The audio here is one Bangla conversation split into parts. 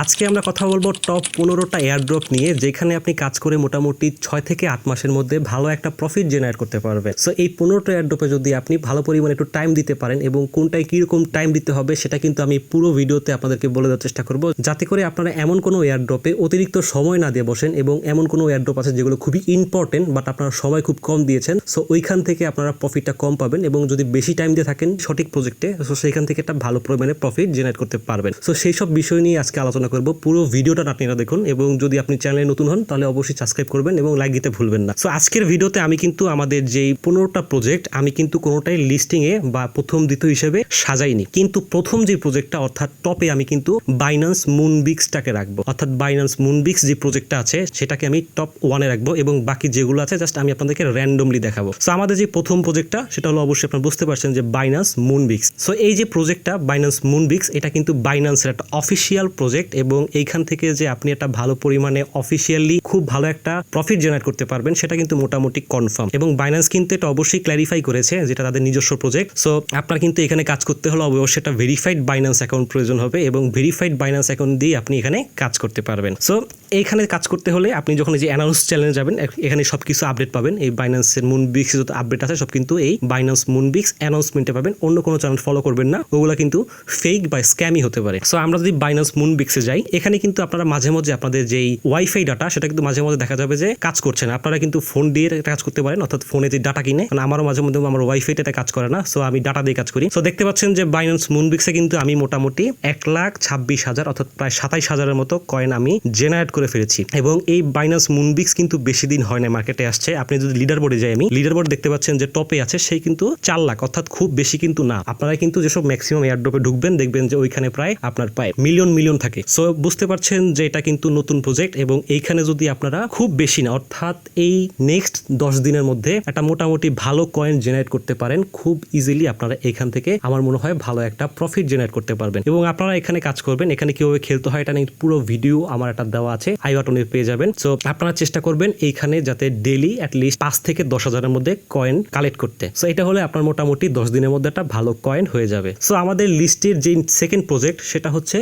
আজকে আমরা কথা বলবো টপ 15টা এয়ারড্রপ নিয়ে, যেখানে আপনি কাজ করে মোটামুটি 6 থেকে 8 মাসের মধ্যে ভালো একটা প্রফিট জেনারেট করতে পারবেন। সো এই 15টা এয়ারড্রপে যদি আপনি ভালো পরিমাণে একটু টাইম দিতে পারেন এবং কোনটায় কীরকম টাইম দিতে হবে সেটা কিন্তু আমি পুরো ভিডিওতে আপনাদেরকে বলে দেওয়ার চেষ্টা করব, যাতে করে আপনারা এমন কোনো এয়ারড্রপে অতিরিক্ত সময় না দিয়ে বসেন এবং এমন কোনো এয়ারড্রপ আছে যেগুলো খুবই ইম্পর্টেন্ট বাট আপনারা সময় খুব কম দিয়েছেন, সো ওইখান থেকে আপনারা প্রফিটটা কম পাবেন এবং যদি বেশি টাইম দিয়ে থাকেন সঠিক প্রজেক্টে, সো সেইখান থেকে একটা ভালো পরিমাণে প্রফিট জেনারেট করতে পারবেন। সো সেই সব বিষয় নিয়ে আজকে আলোচনা করব। পুরো ভিডিওটা আপনারা দেখুন এবং যদি আপনি চ্যানেলে নতুন হন তাহলে অবশ্যই সাবস্ক্রাইব করবেন এবং লাইক দিতে ভুলবেন না। সো আজকের ভিডিওতে আমি কিন্তু আমাদের যেই 15টা প্রজেক্ট আমি কিন্তু কোনোটাই লিস্টিংয়ে বা প্রথম দ্বিতীয় হিসেবে সাজাইনি, কিন্তু প্রথম যে প্রজেক্টটা অর্থাৎ টপে আমি কিন্তু বাইন্যান্স মুনবিক্সটাকে রাখবো। অর্থাৎ বাইন্যান্স মুনবিক্স যে প্রজেক্টটা আছে সেটাকে আমি টপ 1-এ রাখবো এবং বাকি যেগুলো আছে জাস্ট আমি আপনাদেরকে র্যান্ডমলি দেখাবো। সো আমাদের যে প্রথম প্রজেক্টটা সেটা হলো অবশ্যই আপনারা বুঝতে পারছেন যে বাইন্যান্স মুনবিক্স। সো এই যে প্রজেক্টটা বাইন্যান্স মুনবিক্স এটা কিন্তু বাইন্যান্সের একটা অফিসিয়াল প্রজেক্ট এবং এইখান থেকে যে আপনি একটা ভালো পরিমাণে অফিসিয়ালি খুব ভালো একটা প্রফিট জেনারেট করতে পারবেন সেটা কিন্তু মোটামুটি কনফার্ম। এবং বাইন্যান্স কিন্তু এটা অবশ্যই ক্ল্যারিফাই করেছে যেটা তাদের নিজস্ব প্রজেক্ট। সো আপনার কিন্তু এখানে কাজ করতে হলে অবশ্যই একটা ভেরিফাইড বাইন্যান্স অ্যাকাউন্ট প্রয়োজন হবে এবং ভেরিফাইড বাইন্যান্স অ্যাকাউন্ট দিয়ে আপনি এখানে কাজ করতে পারবেন। সো এইখানে কাজ করতে হলে আপনি যখন যে অ্যানাউন্স চ্যানেলে যাবেন এখানে সবকিছু আপডেট পাবেন। এই বাইন্যান্সের মুনবিক্স যত আপডেট আছে সব কিন্তু এই বাইন্যান্স মুনবিক্স অ্যানাউন্সমেন্টে পাবেন। অন্য কোনো চ্যানেল ফলো করবেন না, ওগুলো কিন্তু ফেক বা স্ক্যামই হতে পারে। সো আমরা যদি বাইন্যান্স মুনবিক্সে যাই, এখানে কিন্তু আপনারা মাঝে মধ্যে আপনাদের যেই ওয়াইফাই ডাটা সেটা কিন্তু মাঝে মধ্যে দেখা যাবে যে কাজ করছে না। আপনারা কিন্তু ফোন দিয়ে কাজ করতে পারেন, অর্থাৎ ফোনে যে ডাটা কিনে, কারণ আমারও মাঝে মধ্যে আমার ওয়াইফাইটা কাজ করে না, সো আমি ডাটা দিয়ে কাজ করি। সো দেখতে পাচ্ছেন যে বাইন্যান্স মুনবিক্সে কিন্তু আমি মোটামুটি 1,26,000 অর্থাৎ প্রায় 27,000-এর মতো কয়েন আমি জেনারেট করে ফেলেছি। এবং এই বাইন্যান্স মুনবিক্স কিন্তু বেশি দিন হয় না মার্কেটে আসছে। আপনি যদি লিডার বোর্ডে যাই, আমি লিডার বোর্ড দেখতে পাচ্ছেন যে টপে আছে সেই কিন্তু 4 লাখ, অর্থাৎ খুব বেশি কিন্তু না। আপনারা কিন্তু যেসব ম্যাক্সিমাম এয়ারড্রপে ঢুকবেন দেখবেন যে ওইখানে প্রায় আপনার প্রায় মিলিয়ন থাকে। সো বুঝতে পারছেন যে এটা কিন্তু নতুন প্রজেক্ট এবং এইখানে যদি আপনারা খুব বেশি না, অর্থাৎ এই নেক্সট 10 দিনের মধ্যে একটা মোটামুটি ভালো কয়েন জেনারেট করতে পারেন খুব ইজিলি, আপনারা এখান থেকে আমার মনে হয় ভালো একটা প্রফিট জেনারেট করতে পারবেন। এবং আপনারা এখানে কাজ করবেন, এখানে কিভাবে খেলতে হয় এটা নিয়ে পুরো ভিডিও আমার একটা দেওয়া আছে, আই বাটনে পেয়ে যাবেন। সো আপনারা চেষ্টা করবেন এইখানে যাতে ডেইলি অ্যাটলিস্ট 5 থেকে 10,000-এর মধ্যে কয়েন কালেক্ট করতে। সো এটা হলে আপনার মোটামুটি 10 দিনের মধ্যে একটা ভালো কয়েন হয়ে যাবে। সো আমাদের লিস্টের যে সেকেন্ড প্রজেক্ট সেটা হচ্ছে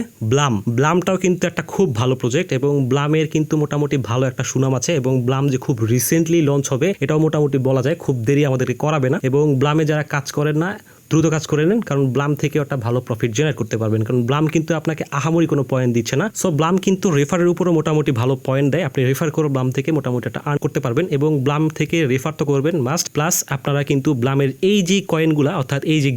ব্লামটাও কিন্তু একটা খুব ভালো প্রজেক্ট এবং ব্লামের কিন্তু মোটামুটি ভালো একটা সুনাম আছে এবং ব্লাম যে খুব রিসেন্টলি লঞ্চ হবে এটাও মোটামুটি বলা যায়, খুব দেরি আমাদেরকে করাবে না। এবং ব্লামে যারা কাজ করেন না দ্রুত কাজ করে নেন, কারণ ব্লাম থেকে একটা ভালো প্রফিট জেনারেট করতে পারবেন, কারণ ব্লাম কিন্তু আপনাকে আহামরি কোনো পয়েন্ট দিচ্ছে না। সো ব্লাম কিন্তু রেফারের উপরও মোটামুটি ভালো পয়েন্ট দেয়, আপনি রেফার করে ব্লাম থেকে মোটামুটি একটা আর্ন করতে পারবেন এবং ব্লাম থেকে রেফার তো করবেন মাস্ট। প্লাস আপনারা কিন্তু ব্লামের এই যে কয়েনগুলা অর্থাৎ এই যে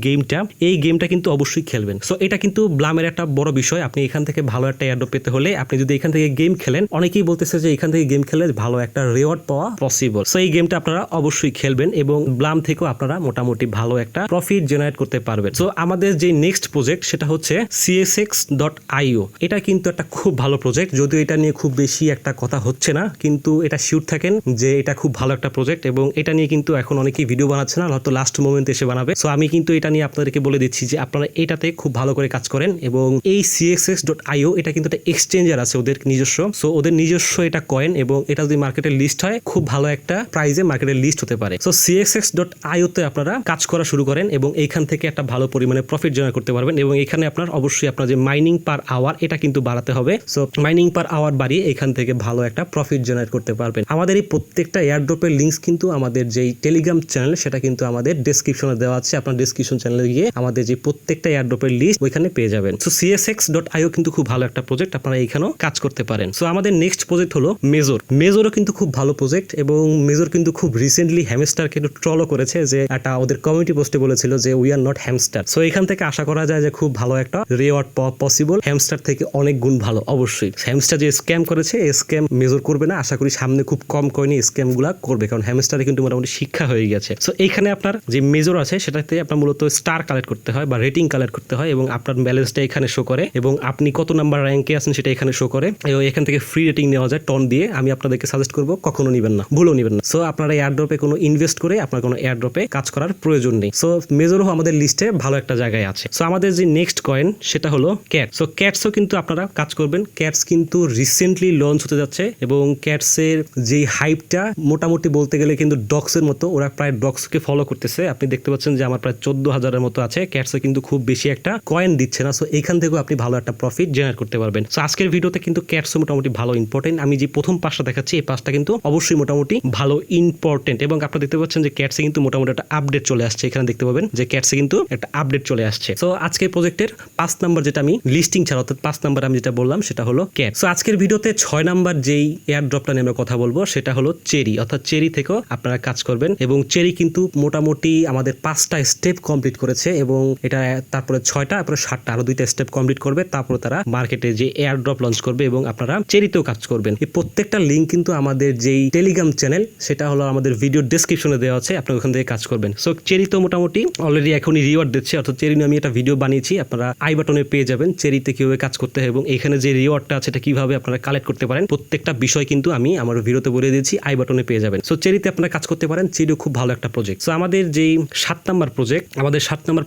গেমটা কিন্তু অবশ্যই খেলবেন। সো এটা কিন্তু ব্লামের একটা বড় বিষয়। আপনি এখান থেকে ভালো একটা এয়ারড্রপ পেতে হলে আপনি যদি এখান থেকে গেম খেলেন, অনেকেই বলতেছে যে এখান থেকে গেম খেলে ভালো একটা রিওয়ার্ড পাওয়া পসিবল। সো এই গেমটা আপনারা অবশ্যই খেলবেন এবং ব্লাম থেকেও আপনারা মোটামুটি ভালো একটা প্রফিট জেনারেট করতে পারবেন। সো আমাদের যে নেক্সট প্রজেক্ট সেটা হচ্ছে CSX.io। এটা কিন্তু একটা খুব ভালো প্রজেক্ট, যদিও এটা নিয়ে খুব বেশি একটা কথা হচ্ছে না, কিন্তু এটা শিওর থাকেন যে এটা খুব ভালো একটা প্রজেক্ট এবং এটা নিয়ে কিন্তু এখন অনেকেই ভিডিও বানাচ্ছে না, হয়তো লাস্ট মোমেন্টে এসে বানাবে। সো আমি কিন্তু এটা নিয়ে আপনাদেরকে বলে দিচ্ছি যে আপনারা এটাতে খুব ভালো করে কাজ করেন এবং এই CSX.io এটা কিন্তু একটা এক্সচেঞ্জার আছে ওদের নিজস্ব। সো ওদের নিজস্ব এটা কয়েন এবং এটা যদি মার্কেটে লিস্ট হয় খুব ভালো একটা প্রাইজে মার্কেটে লিস্ট হতে পারে। সো CSX.io তে আপনারা কাজ করা শুরু করেন এবং এইখান থেকে একটা ভালো পরিমাণে প্রফিট জেনারেট করতে পারবেন এবং এখানে আপনার অবশ্যই আপনার যে মাইনিং পার আওয়ার এটা কিন্তু বাড়াতে হবে। সো মাইনিং পার আওয়ার বাড়িয়ে এখান থেকে ভালো একটা প্রফিট জেনারেট করতে পারবেন। আমাদের এই প্রত্যেকটা এয়ারড্রপের লিঙ্কস কিন্তু আমাদের যেই টেলিগ্রাম চ্যানেল সেটা কিন্তু আমাদের ডেসক্রিপশনে দেওয়া আছে, আপনার ডেসক্রিপশন চ্যানেলে গিয়ে আমাদের যে প্রত্যেকটা এয়ারড্রপের লিস্ট ওইখানে পেয়ে যাবেন। সো CSX.io কিন্তু খুব ভালো একটা প্রজেক্ট, আপনারা এইখানেও কাজ করতে পারেন। সো আমাদের নেক্সট প্রজেক্ট হলো মেজরও কিন্তু খুব ভালো প্রজেক্ট এবং মেজর কিন্তু খুব রিসেন্টলি হ্যামস্টারকে একটু ট্রলও করেছে, যে একটা ওদের কমিউনিটি পোস্টে বলেছিল যে we are not hamster. So এখান থেকে আশা করা যায় যে খুব ভালো একটা রিওয়ার্ড পাওয়া পসিবল, হ্যামস্টার থেকে অনেক গুণ ভালো। অবশ্যই হ্যামস্টার যে স্ক্যাম করেছে এই স্ক্যাম মেজর করবে না, আশা করি সামনে খুব কম কয়েনে স্ক্যাম গুলা করবে, কারণ হ্যামস্টারে কিন্তু মোটামুটি শিক্ষা হয়ে গেছে। সো এইখানে আপনার যে মেজর আছে সেটাতে আপনার মূলত স্টার কালেক্ট করতে হয় বা রেটিং কালেক্ট করতে হয় এবং আপনার ব্যালেন্সটা এখানে শো করে এবং আপনি কত নাম্বার র্যাঙ্কে আছেন সেটা এখানে শো করে এবং এখান থেকে ফ্রি রেটিং নেওয়া যায় টন দিয়ে। আমি আপনাদেরকে সাজেস্ট করবো কখনো নেবেন না, ভুলও নেবেন না। সো আপনারা এয়ারড্রপে কোনো ইনভেস্ট করে আপনার কোনো এয়ারড্রপে কাজ করার প্রয়োজন নেই। সো মেজরও আমাদের লিস্টে ভালো একটা জায়গায় আছে। সো আমাদের যে নেক্সট কয়েন সেটা হলো ক্যাট। সো ক্যাটসও কিন্তু আপনারা কাজ করবেন। ক্যাটস কিন্তু রিসেন্টলি লঞ্চ হতে যাচ্ছে এবং ক্যাটসের যে হাইপটা মোটামুটি বলতে গেলে কিন্তু ডক্সের মতো, ওরা প্রায় ডক্সকে ফলো করতেছে। আপনি দেখতে পাচ্ছেন যে আমার প্রায় 14,000-এর মতো আছে। ক্যাটসে কিন্তু খুব বেশি একটা কয়েন দিচ্ছে না। সো এইখান থেকেও আপনি ভালো একটা প্রফিট জেনারেট করতে পারবেন। সো আজকের ভিডিওতে কিন্তু ক্যাটসও মোটামুটি ভালো ইম্পর্টেন্ট। আমি যে প্রথম পাঁচটা দেখাচ্ছি এই পাঁচটা কিন্তু অবশ্যই মোটামুটি ভালো ইম্পর্টেন্ট এবং আপনারা দেখতে পাচ্ছেন যে ক্যাটসে কিন্তু মোটামুটি একটা আপডেট চলে আসছে। এখানে দেখতে পাবেন যে ক্যাটসে কিন্তু একটা আপডেট চলে আসছে। সো আজকের প্রজেক্টের 5 নাম্বার যেটা আমি লিস্টিং ছাড়া অর্থাৎ 5 নাম্বার আমি যেটা বললাম সেটা হলো ক্যাট। সো আজকের ভিডিওতে 6 নাম্বার যেই এয়ার ড্রপটা নিয়ে আমরা কথা বলবো সেটা হলো চেরি, অর্থাৎ চেরি থেকেও আপনারা কাজ করবেন এবং চেরি কিন্তু মোটামুটি আমাদের 5টা স্টেপ কমপ্লিট করেছে এবং এটা তারপরে 6টা তারপরে 7টা আরো 2টা স্টেপ কমপ্লিট করবে। তারপরে তারা মার্কেটে যে এয়ার ড্রপ লঞ্চ করবে এবং আপনারা চেরিতেও কাজ করবেন। এই প্রত্যেকটা লিঙ্ক কিন্তু আমাদের যেই টেলিগ্রাম চ্যানেল সেটা হলো আমাদের ভিডিও ডেসক্রিপশনে দেওয়া আছে, আপনারা ওখান থেকে কাজ করবেন। সো চেরি তো মোটামুটি অলরেডি এখনই রিওয়ার্ড দিচ্ছে, অর্থাৎ চেরি নিয়ে আমি একটা ভিডিও বানিয়েছি, আপনারা আই বাটনে পেয়ে যাবেন চেরিতে কিভাবে কাজ করতে হয় এবং এখানে যে রিওয়ার্ডটা আছে এটা কিভাবে আপনারা কালেক্ট করতে পারেন প্রত্যেকটা বিষয় কিন্তু আমি আমার ভিডিওতে বলে দিয়েছি, আই বাটনে পেয়ে যাবেন। সো চেরিতে আপনারা কাজ করতে পারেন, চেরিও খুব ভালো একটা প্রজেক্ট। সো আমাদের যেই 7 নাম্বার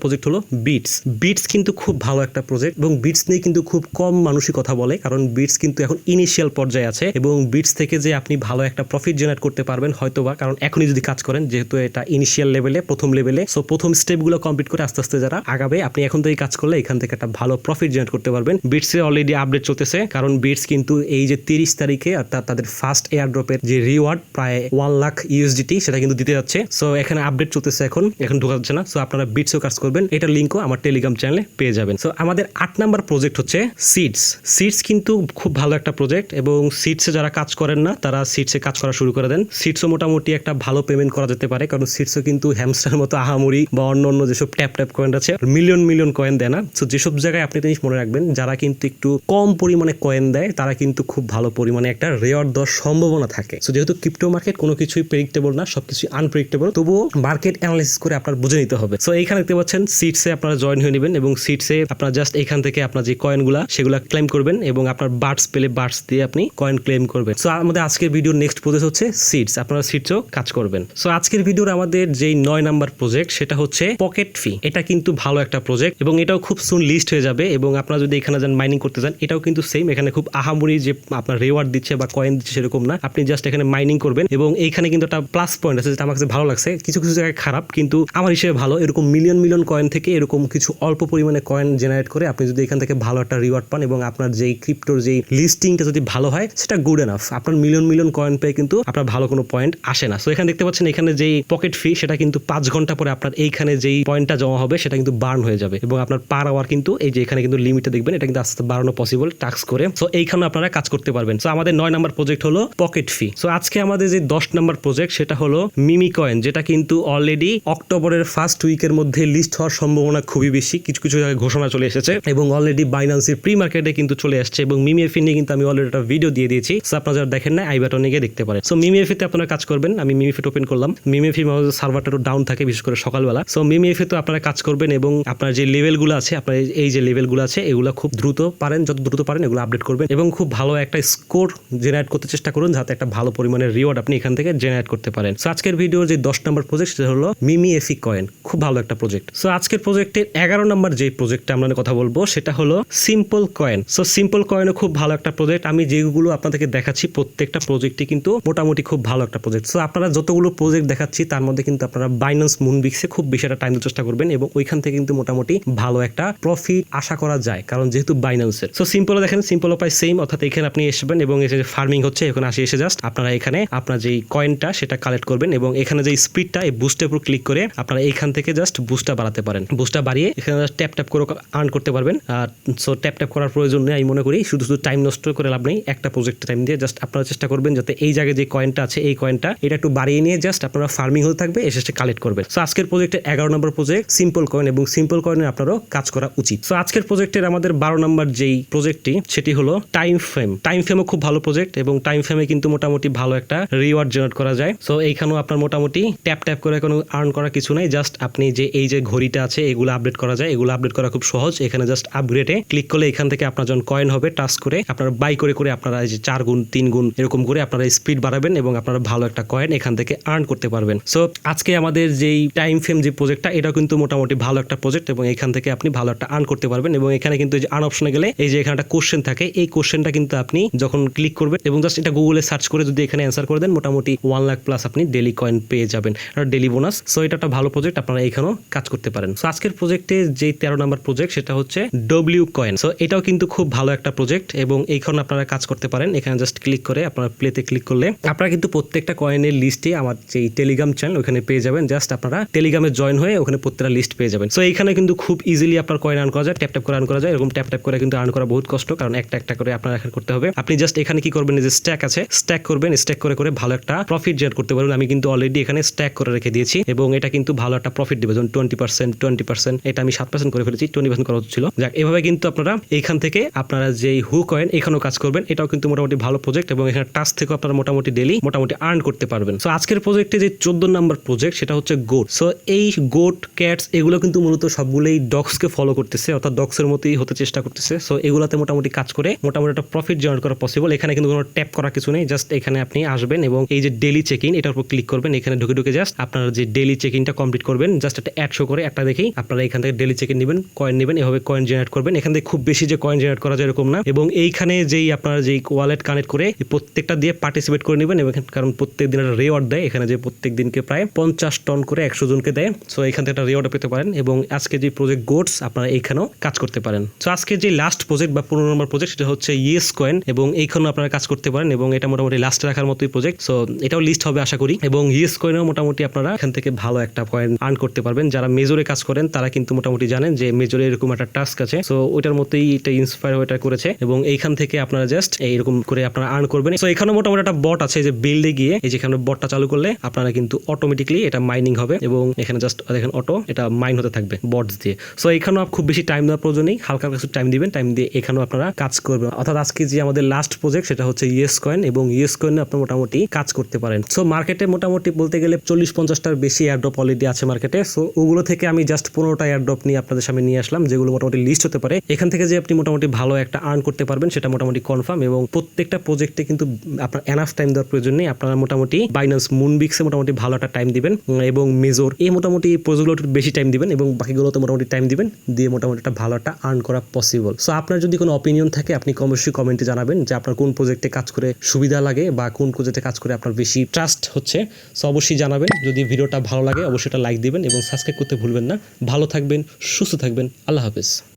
প্রজেক্ট হলো বিটস। বিটস কিন্তু খুব ভালো একটা প্রজেক্ট এবং বিটস নিয়ে কিন্তু খুব কম মানুষই কথা বলে, কারণ বিটস কিন্তু এখন ইনিশিয়াল পর্যায়ে আছে এবং বিটস থেকে যে আপনি ভালো একটা প্রফিট জেনারেট করতে পারবেন হয়তোবা, কারণ এখনই যদি কাজ করেন যেহেতু এটা ইনিশিয়াল লেভেলে প্রথম লেভেলে। সো প্রথম স্টেপগুলো কমপ্লিট করে আস্তে আস্তে যারা আগাবে আপনি এখন থেকে কাজ করলে এখান থেকে একটা ভালো প্রফিট জেনারেট করতে পারবেন। বিটসে অলরেডি আপডেট চলতেছে, কারণ বিটস কিন্তু এই যে 30 তারিখে অর্থাৎ তাদের ফার্স্ট এয়ার ড্রপের যে রিওয়ার্ড প্রায় 1 লাখ ইউএসডিটি সেটা কিন্তু দিতে যাচ্ছে। সো এখানে আপডেট চলতেছে, এখন ঢোকা যাচ্ছে না। সো আপনারা বিটসেও কাজ করবেন, এটার লিঙ্কও আমার টেলিগ্রাম চ্যানেলে পেয়ে যাবেন। সো আমাদের 8 নাম্বার প্রজেক্ট হচ্ছে সিডস। সিডস কিন্তু খুব ভালো একটা প্রজেক্ট এবং সিডসে যারা কাজ করেন না তারা সিডসে কাজ করা শুরু করে দেন। সিডসও মোটামুটি একটা ভালো পেমেন্ট করা যেতে পারে, কারণ সিডসও কিন্তু হ্যামস্টার মতো আহামরি বা অন্য যেসব ট্যাপ কয়েন আছে মিলিয়ন কয়েন দেয় না। সো যেসব জায়গায় আপনি জিনিস মনে রাখবেন, যারা কিন্তু একটু কম পরিমাণে কয়েন দেয় তারা কিন্তু খুব ভালো পরিমাণে একটা রেওয়ার্ড দেওয়ার সম্ভাবনা থাকে। সো যেহেতু ক্রিপ্টো মার্কেট কোনো কিছুই প্রেডিক্টেবল না, সবকিছু আনপ্রেডিক্টেবল, তবুও মার্কেট অ্যানালাইসিস করে আপনার বুঝে নিতে হবে। সো এইখানে দেখতে পাচ্ছেন সিডসে আপনারা জয়েন হয়ে নেবেন এবং সিডসে আপনারা জাস্ট এখান থেকে আপনার যে কয়েনগুলা সেগুলা ক্লেম করবেন এবং আপনার বার্ডস পেলে বার্ডস দিয়ে আপনি কয়েন ক্লেম করবেন। সো আমাদের আজকের ভিডিওর নেক্সট প্রজেক্ট হচ্ছে সিডস, আপনারা সিডসও কাজ করবেন। সো আজকের ভিডিওর আমাদের যেই 9 নাম্বার প্রজেক্ট সেটা হচ্ছে পকেট ফি। এটা কিন্তু ভালো একটা প্রজেক্ট এবং এটাও খুব সুন লিস্ট হয়ে যাবে এবং আপনারা যদি এখানে যান মাইনিং করতে যান এটাও কিন্তু সেম, এখানে খুব আহামরি যে আপনার রিওয়ার্ড দিচ্ছে বা কয়েন দিচ্ছে সেরকম না, আপনি জাস্ট এখানে মাইনিং করবেন এবং এইখানে কিন্তু একটা প্লাস পয়েন্ট আছে যেটা আমার কাছে ভালো লাগছে। কিছু জায়গায় খারাপ কিন্তু আমার হিসেবে ভালো, এরকম মিলিয়ন কয়েন থেকে এরকম কিছু অল্প পরিমাণে কয়েন জেনারেট করে আপনি যদি এখান থেকে ভালো একটা রিওয়ার্ড পান এবং আপনার যেই ক্রিপ্টোর যেই লিস্টিংটা যদি ভালো হয় সেটা গুড এনাফ। আপনার মিলিয়ন কয়েন পেয়ে কিন্তু আপনার ভালো কোনো পয়েন্ট আসে না। সো এখানে দেখতে পাচ্ছেন এখানে যেই পকেট ফি সেটা কিন্তু 5 ঘন্টা পরে আপনার এইখানে যেই পয়েন্টটা জমা হবে সেটা কিন্তু বার্ন হয়ে যাবে এবং আপনার পার আওয়ার কিন্তু এই যে এখানে কিন্তু লিমিটে দেখবেন এটা কিন্তু আস্তে বাড়ানো পসিবল টাস্ক করে। সো এইখানে আপনারা কাজ করতে পারবেন। সো আমাদের 9 নাম্বার প্রজেক্ট হলো পকেট ফি। সো আজকে আমাদের যে 10 নাম্বার প্রজেক্ট সেটা হলো মিমি কয়েন, যেটা কিন্তু অলরেডি অক্টোবরের ফার্স্ট উইকের মধ্যে লিস্ট হওয়ার সম্ভাবনা খুবই বেশি। কিছু জায়গায় ঘোষণা চলে এসেছে এবং অলরেডি বাইন্যান্সের প্রি মার্কেটে কিন্তু চলে আসছে এবং মিমি এফি নিয়ে কিন্তু আমি অলরেডি একটা ভিডিও দিয়ে দিয়েছি। সো আপনারা যারা দেখেন না আই বাটনে গিয়ে দেখতে পারেন। সো মিমি এফিতে আপনারা কাজ করবেন। আমি মিমি এফি ওপেন করলাম। মিমি এফি সার্ভারটা একটু ডাউন থাকে বিশেষ করে সকালবেলা। সো মিমি এফিতে আপনারা কাজ করবেন এবং আপনার যে লেভেলগুলো আছে আপনার এই যে লেভেলগুলো আছে এগুলো খুব দ্রুত পারেন, যত দ্রুত পারেন এগুলো আপডেট করবেন এবং খুব ভালো একটা স্কোর জেনারেট করতে চেষ্টা করুন যাতে একটা ভালো পরিমাণের রিওয়ার্ড আপনি এখান থেকে জেনারেট করতে পারেন। সো আজকের ভিডিওর যে 10 নম্বর প্রজেক্ট সেটা হলো মিমি এফি কয়েন, খুব ভালো একটা প্রজেক্ট। সো আজকের প্রজেক্টের 11 নম্বর যে প্রজেক্টটা আমরা কথা বলবো সেটা হলো সিম্পল কয়েন। সো সিম্পল কয়েনও খুব ভালো একটা প্রজেক্ট। আমি যেগুলো আপনাদেরকে দেখাচ্ছি প্রত্যেকটা প্রজেক্টই কিন্তু মোটামুটি খুব ভালো একটা প্রজেক্ট। সো আপনারা যতগুলো প্রজেক্ট দেখাচ্ছি তার মধ্যে কিন্তু আপনারা বাইন্যান্স মুনবিক্সে খুব বেশি একটা টাইম দেওয়ার চেষ্টা করবেন এবং ওইখান থেকে কিন্তু মোটামুটি ভালো একটা প্রফিট আশা করা যায়, কারণ যেহেতু বাইন্যান্সের। সো সিম্পলও দেখেন, সিম্পলও প্রায় সেম, অর্থাৎ এখানে আপনি আসবেন এবং এসে যে ফার্মিং হচ্ছে এখানে এসে জাস্ট আপনারা এখানে আপনার যেই কয়েনটা সেটা কালেক্ট করবেন এবং এখানে যে স্পিডটা এই বুস্টের উপর ক্লিক করে আপনারা এইখান থেকে জাস্ট বুস্টটা বাড়াতে পারেন। বুস্টটা বাড়িয়ে এখানে ট্যাপ করে আর্ন করতে পারবেন। আর সো ট্যাপ করার প্রয়োজন নেই আমি মনে করি, শুধু টাইম নষ্ট করে লাভ নেই। একটা প্রজেক্টে টাইম দিয়ে জাস্ট আপনারা চেষ্টা করবেন যাতে এই জায়গায় যে কয়েনটা আছে এই কয়েনটা এটা একটু বাড়িয়ে নিয়ে জাস্ট আপনারা ফার্মিং হতে থাকবে, এসে কালেক্ট করবেন। সো আজকের প্রজেক্টের 11 নম্বর প্রজেক্ট সিম্পল কয়েন এবং সিম্পল কয়েনের আপনারাও কাজ করা উচিত। সো আজকের প্রজেক্টের আমাদের 12 নম্বর যেই প্রজেক্টটি সেটি হলো টাইম ফ্রেম। টাইম ফ্রেমও খুব ভালো প্রজেক্ট এবং টাইম ফ্রেমে কিন্তু মোটামুটি ভালো একটা রিওয়ার্ড জেনারেট করা যায়। সো এইখানেও আপনার মোটামুটি ট্যাপ করে কোনো আর্ন করা কিছু নাই, জাস্ট আপনি যে এই যে ঘড়িটা আছে এগুলো আপডেট করা যায়, এগুলো আপডেট করা খুব সহজ। এখানে জাস্ট আপগ্রেডে ক্লিক করলে এখান থেকে আপনার যখন কয়েন হবে টাস্ক করে আপনারা বাই করে আপনারা এই যে 4 গুণ 3 গুণ এরকম করে আপনারা স্পিড বাড়াবেন এবং আপনারা ভালো একটা কয়েন এখান থেকে আর্ন করতে পারবেন। সো আজকে আমাদের যেই টাইম ফ্রেম যে প্রজেক্টটা এটাও কিন্তু মোটামুটি ভালো একটা প্রজেক্ট এবং এখান থেকে আপনি ভালো একটা আর্ন করতে পারবেন। এবং এখানে কিন্তু যে আর্ন অপশনে গেলে এই যে এখানে একটা কোশ্চেন থাকে, এই কোশ্চেনটা কিন্তু আপনি যখন ক্লিক করবেন এবং জাস্ট এটা গুগলে সার্চ করে যদি এখানে অ্যান্সার করে দেন, মোটামুটি 1 লাখ প্লাস আপনি ডেলি কয়েন পেয়ে যাবেন, আর ডেলি বোনাস। সো এটা একটা ভালো প্রজেক্ট, আপনারা এখানেও কাজ করতে পারেন। সো আজকের প্রজেক্টে যে 13 নম্বর প্রজেক্ট সেটা হচ্ছে ডব্লিউ কয়েন। সো এটাও কিন্তু খুব ভালো একটা প্রজেক্ট এবং এইখানে আপনারা কাজ করতে পারেন। এখানে জাস্ট ক্লিক করে আপনারা প্লেতে ক্লিক করলে আপনারা কিন্তু প্রত্যেকটা কয়েনের লিস্টে আমার যে টেলিগ্রাম চ্যানেল ওখানে পেয়ে যাবেন। জাস্ট আপনারা টেলিগ্রামে জয়েন হয়ে ওখানে প্রত্যেকটা লিস্ট পেয়ে যাবেন। সো এইখানে কিন্তু খুব ইজিলি আপনার কয়েন আর্ন করা যায়, ট্যাপ ট্যাপ করে আর্ন করা যায়। এরকম ট্যাপ ট্যাপ করে কিন্তু আর্ন করা বহুত কষ্ট, কারণ একটা একটা করে আপনারা এখানে করতে হবে। আপনি জাস্ট এখানে কি করবেন, যে স্ট্যাক আছে, স্ট্যাক করবেন, স্ট্যাক করে করে ভালো একটা প্রফিট জেনারেট করতে পারবেন। আমি কিন্তু অলরেডি এখানে স্ট্যাক করে রেখে দিয়েছি এবং এটা কিন্তু ভালো একটা প্রফিট দেবে, যেমন 20%, এটা আমি 7% করে ফেলেছি, 20% করা হচ্ছিল। যাক, এভাবে কিন্তু আপনারা এইখান থেকে আপনারা যেই হু কয়েন এখানেও কাজ করবেন। এটাও কিন্তু মোটামুটি ভালো প্রজেক্ট এবং এখানে টাস্ক থেকে আপনারা মোটামুটি ডেলি মোটামুটি আর্ন করতে পারবেন। সো আজকের প্রজেক্টে যে 14 নম্বর প্রজেক্ট সেটা হচ্ছে গোট। সো এই গোট, ক্যাটস এগুলো কিন্তু মূলত সবগুলোই ডগসকে ফলো করতেছে, অর্থাৎ ডগসের মতোই হতে চেষ্টা করতেছে। সো এগুলোতে মোটামুটি কাজ করে মোটামুটি একটা প্রফিট জেনারেট করা পসিবল। এখানে কিন্তু কোনো ট্যাপ করা কিছু নেই, জাস্ট এখানে আপনি আসবেন এবং এই যে ডেলি চেক ইন এটার উপর ক্লিক করবেন। এখানে ঢুকে ঢুকে জাস্ট আপনারা যে ডেলি চেক ইনটা কমপ্লিট করবেন, জাস্ট একটা অ্যাড শো করে একটা দেখেই আপনারা এখান থেকে ডেলি চেক ইন নেবেন, কয়েন নেবেন, এভাবে কয়েন জেনারেট করবেন। এখান থেকে খুব বেশি যে কয়েন জেনারেট করা যায় এরকম না, এবং এইখানে যেই আপনারা যেই ওয়ালেট কানেক্ট করে প্রত্যেকটা দিয়ে পার্টিসিপেট করে নেবেন। এবং কারণ প্রত্যেক দিন একটা রেওয়ার্ড দেয়, এখানে যে প্রত্যেক দিনকে প্রায় 50 টন করে 100 জনকে দেয়। সো এখান থেকে একটা রেওয়ার্ড পেতে পারেন এবং আজকে যে প্রজেক্ট গোটস আপনারা এইখানেও কাজ করতে পারেন। সো আজকে যে লাস্ট প্রজেক্ট বা 15 নম্বর প্রজেক্ট সেটা হচ্ছে ইয়েস কয়েন এবং এইখানেও আপনারা কাজ করতে পারেন এবং এটা মোটামুটি লাস্টে রাখার মতোই প্রজেক্ট। সো এটাও লিস্ট হবে আশা করি, এবং ইয়েস কয়েনও মোটামুটি আপনারা এখান থেকে ভালো একটা কয়েন আর্ন করতে পারবেন। যারা মেজরে কাজ করেন তারা কিন্তু মোটামুটি জানেন যে মেজরে এরকম একটা টাস্ক আছে। সো ওইটার মতোই এটা ইন্সপায়ার হয়ে এটা করেছে এবং এইখান থেকে আপনারা জাস্ট এইরকম করে আপনারা আর্ন করবেন। সো এখানে মোটামুটি একটা বট আছে যে বিল্ডে গিয়ে এই যেখানে বটটা চালু করলে আপনারা কিন্তু অটোমেটিকলি এটা মাইনিং হবে এবং এখানে জাস্ট দেখেন অটো এটা মাইন হতে থাকবে বটস দিয়ে। সো এখানেও খুব বেশি টাইম দেওয়ার প্রয়োজন নেই, হালকা কিছু টাইম দিবেন, টাইম দিয়ে এখানেও আপনারা কাজ করবেন। অর্থাৎ আজকে যে আমাদের লাস্ট প্রজেক্ট সেটা হচ্ছে ইয়েস কয়েন এবং ইয়েস কয়েনে আপনারা মোটামুটি কাজ করতে পারেন। সো মার্কেটে মোটামুটি বলতে গেলে 40-50টার বেশি এয়ারড্রপ অলরেডি আছে মার্কেটে। সো ওগুলো থেকে আমি জাস্ট 15টা এয়ারড্রপ নিয়ে আপনাদের সামনে নিয়ে আসলাম, যেগুলো মোটামুটি লিস্ট হতে পারে। এখান থেকে যে আপনি মোটামুটি ভালো একটা আর্ন করতে পারবেন সেটা মোটামুটি কনফার্ম, এবং প্রত্যেকটা প্রজেক্টে কিন্তু আপনার এনাফ টাইম দেওয়ার প্রয়োজন নেই। আপনারা মোটামুটি বাইন্যান্স, মুনবিক্সে মোটামুটি ভালো একটা টাইম দিবেন এবং মেজর এই মোটামুটি প্রজেক্টগুলো একটু বেশি টাইম দিবেন এবং বাকিগুলোতে মোটামুটি টাইম দিবেন, দিয়ে মোটামুটি একটা ভালো একটা আর্ন করা পসিবল। সো আপনার যদি কোনো অপিনিয়ন থাকে আপনি অবশ্যই কমেন্টে জানাবেন যে আপনার কোন প্রজেক্টে কাজ করে সুবিধা লাগে বা কোন প্রজেক্টে কাজ করে আপনার বেশি ট্রাস্ট হচ্ছে। সো অবশ্যই জানাবেন। যদি ভিডিওটা ভালো লাগে অবশ্যই এটা লাইক দিবেন এবং সাবস্ক্রাইব করতে ভুলবেন না। ভালো থাকবেন, সুস্থ থাকবেন, আল্লাহ হাফেজ।